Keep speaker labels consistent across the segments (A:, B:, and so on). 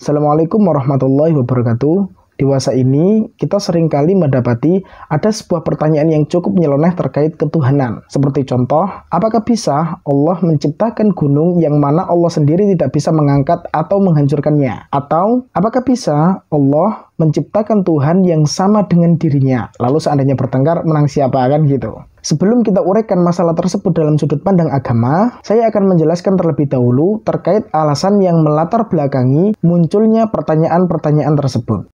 A: Assalamualaikum warahmatullahi wabarakatuh. Dewasa ini, kita seringkali mendapati ada sebuah pertanyaan yang cukup nyeleneh terkait ketuhanan. Seperti contoh, apakah bisa Allah menciptakan gunung yang mana Allah sendiri tidak bisa mengangkat atau menghancurkannya? Atau, apakah bisa Allah menciptakan Tuhan yang sama dengan dirinya? Lalu seandainya bertengkar, menang siapa? Kan gitu. Sebelum kita uraikan masalah tersebut dalam sudut pandang agama, saya akan menjelaskan terlebih dahulu terkait alasan yang melatar belakangi munculnya pertanyaan-pertanyaan tersebut.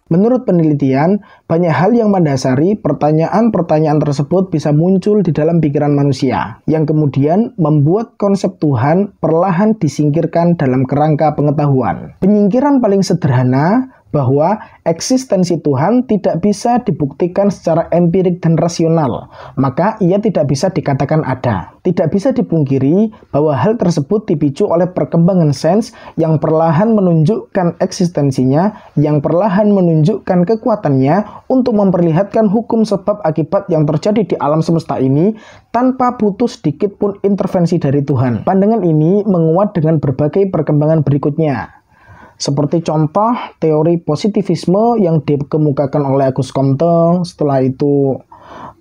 A: Menurut penelitian, banyak hal yang mendasari pertanyaan-pertanyaan tersebut bisa muncul di dalam pikiran manusia, yang kemudian membuat konsep Tuhan perlahan disingkirkan dalam kerangka pengetahuan. Penyingkiran paling sederhana bahwa eksistensi Tuhan tidak bisa dibuktikan secara empirik dan rasional, maka ia tidak bisa dikatakan ada. Tidak bisa dipungkiri bahwa hal tersebut dipicu oleh perkembangan sains yang perlahan menunjukkan eksistensinya, yang perlahan menunjukkan kekuatannya untuk memperlihatkan hukum sebab akibat yang terjadi di alam semesta ini tanpa butuh sedikit pun intervensi dari Tuhan. Pandangan ini menguat dengan berbagai perkembangan berikutnya. Seperti contoh teori positivisme yang dikemukakan oleh Auguste Comte, setelah itu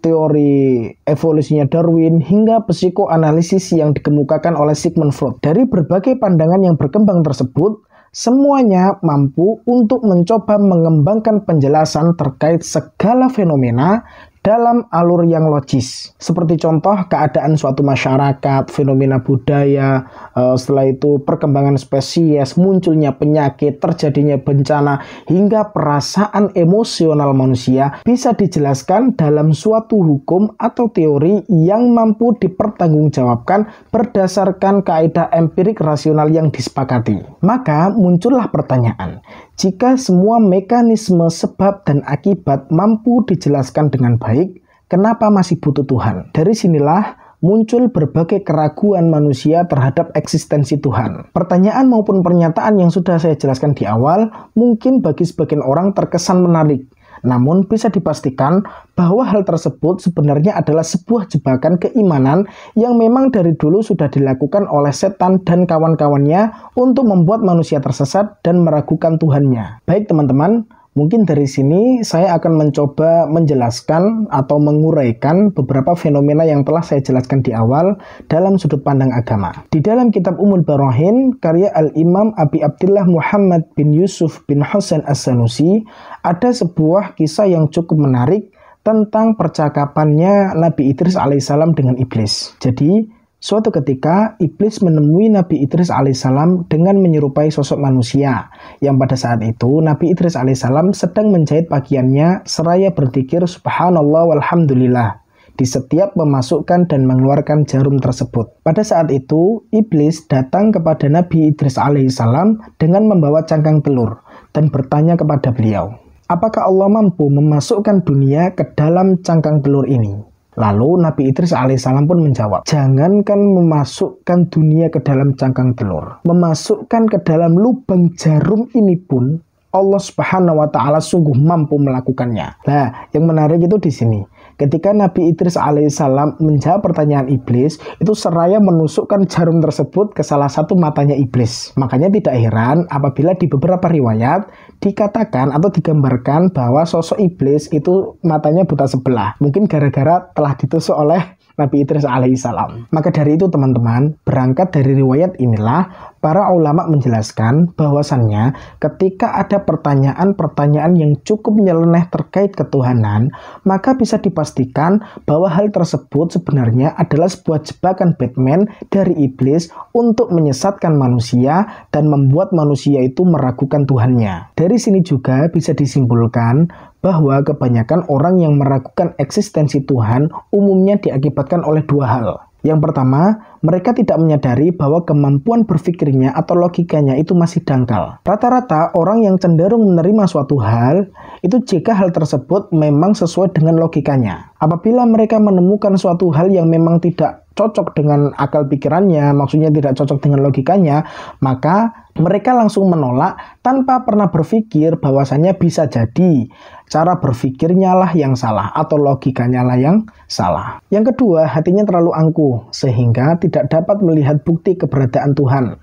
A: teori evolusinya Darwin, hingga psikoanalisis yang dikemukakan oleh Sigmund Freud. Dari berbagai pandangan yang berkembang tersebut, semuanya mampu untuk mencoba mengembangkan penjelasan terkait segala fenomena dalam alur yang logis. Seperti contoh keadaan suatu masyarakat, fenomena budaya, setelah itu perkembangan spesies, munculnya penyakit, terjadinya bencana, hingga perasaan emosional manusia bisa dijelaskan dalam suatu hukum atau teori yang mampu dipertanggungjawabkan berdasarkan kaidah empirik rasional yang disepakati. Maka muncullah pertanyaan, jika semua mekanisme sebab dan akibat mampu dijelaskan dengan baik, kenapa masih butuh Tuhan? Dari sinilah muncul berbagai keraguan manusia terhadap eksistensi Tuhan. Pertanyaan maupun pernyataan yang sudah saya jelaskan di awal mungkin bagi sebagian orang terkesan menarik. Namun bisa dipastikan bahwa hal tersebut sebenarnya adalah sebuah jebakan keimanan yang memang dari dulu sudah dilakukan oleh setan dan kawan-kawannya untuk membuat manusia tersesat dan meragukan Tuhannya. Baik teman-teman, mungkin dari sini saya akan mencoba menjelaskan atau menguraikan beberapa fenomena yang telah saya jelaskan di awal dalam sudut pandang agama. Di dalam kitab Ummul Barahin, karya Al-Imam Abi Abdillah Muhammad bin Yusuf bin Husain As-Sanusi, ada sebuah kisah yang cukup menarik tentang percakapannya Nabi Idris alaihissalam dengan iblis. Jadi, suatu ketika iblis menemui Nabi Idris alaihissalam dengan menyerupai sosok manusia, yang pada saat itu Nabi Idris alaihissalam sedang menjahit pakaiannya seraya berzikir subhanallah walhamdulillah di setiap memasukkan dan mengeluarkan jarum tersebut. Pada saat itu iblis datang kepada Nabi Idris alaihissalam dengan membawa cangkang telur dan bertanya kepada beliau, apakah Allah mampu memasukkan dunia ke dalam cangkang telur ini? Lalu Nabi Idris alaihissalam pun menjawab, jangankan memasukkan dunia ke dalam cangkang telur, memasukkan ke dalam lubang jarum ini pun Allah Subhanahu wa taala sungguh mampu melakukannya. Nah, yang menarik itu di sini. Ketika Nabi Idris alaihissalam menjawab pertanyaan iblis, itu seraya menusukkan jarum tersebut ke salah satu matanya iblis. Makanya tidak heran apabila di beberapa riwayat dikatakan atau digambarkan bahwa sosok iblis itu matanya buta sebelah. Mungkin gara-gara telah ditusuk oleh Nabi Idris alaihissalam. Maka dari itu teman-teman, berangkat dari riwayat inilah para ulama menjelaskan bahwasannya ketika ada pertanyaan-pertanyaan yang cukup nyeleneh terkait ketuhanan, maka bisa dipastikan bahwa hal tersebut sebenarnya adalah sebuah jebakan Batman dari iblis untuk menyesatkan manusia dan membuat manusia itu meragukan Tuhannya. Dari sini juga bisa disimpulkan bahwa kebanyakan orang yang meragukan eksistensi Tuhan umumnya diakibatkan oleh dua hal. Yang pertama, mereka tidak menyadari bahwa kemampuan berpikirnya atau logikanya itu masih dangkal. Rata-rata orang yang cenderung menerima suatu hal, itu jika hal tersebut memang sesuai dengan logikanya. Apabila mereka menemukan suatu hal yang memang tidak cocok dengan akal pikirannya, maksudnya tidak cocok dengan logikanya, maka Mereka langsung menolak tanpa pernah berpikir bahwasannya bisa jadi cara berpikirnya lah yang salah atau logikanya lah yang salah. Yang kedua, hatinya terlalu angkuh sehingga tidak dapat melihat bukti keberadaan Tuhan.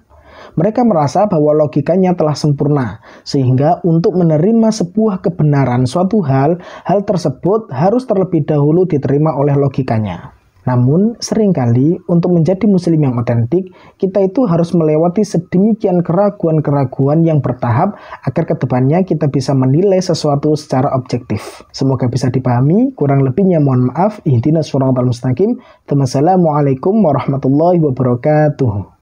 A: Mereka merasa bahwa logikanya telah sempurna, sehingga untuk menerima sebuah kebenaran suatu hal tersebut harus terlebih dahulu diterima oleh logikanya. Namun, seringkali untuk menjadi muslim yang otentik, kita itu harus melewati sedemikian keraguan-keraguan yang bertahap agar kedepannya kita bisa menilai sesuatu secara objektif. Semoga bisa dipahami, kurang lebihnya mohon maaf. Ihdinas shiratal mustaqim. Wassalamualaikum warahmatullahi wabarakatuh.